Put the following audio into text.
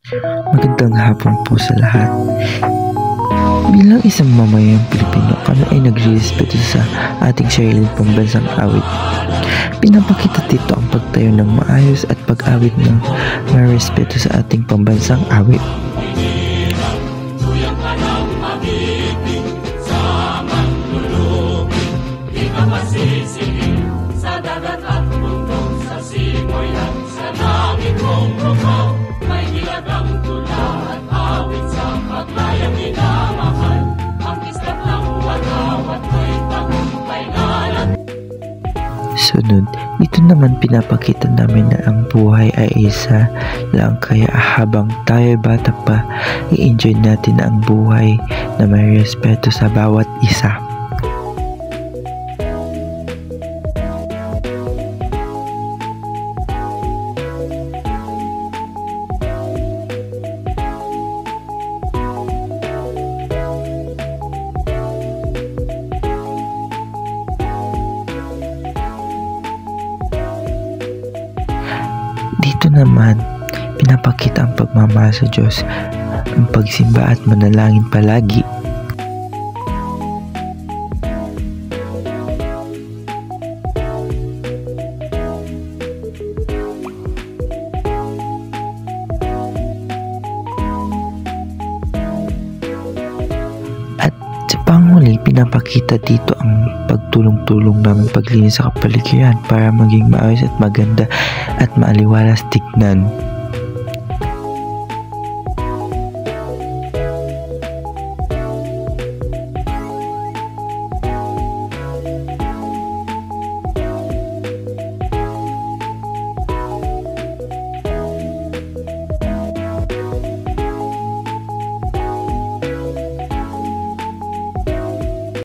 Magandang hapon po sa lahat. Bilang isang mamayang Pilipino, kami ay nagre-respeto sa ating sariling pambansang awit. Pinapakita dito ang pagtayo ng maayos at pag-awit ng may respeto sa ating pambansang awit. Sa dagat at bundok, sa simoy at sa langit mong rumaw, may nilagang tula at awit sa paglayang minamahal. Ang istak ng walaw at may tagumpay ngalan. Sunod, dito naman pinapakita namin na ang buhay ay isa lang, kaya habang tayo bata pa, i-enjoy natin ang buhay na may respeto sa bawat isa. Dito naman, pinapakita ang pagmamahal sa Diyos, ang pagsimba at manalangin palagi. At sa panghuli, pinapakita dito ang pagtulong-tulong namin paglinis sa kapaligiran para maging maayos at maganda at maaliwalas tignan.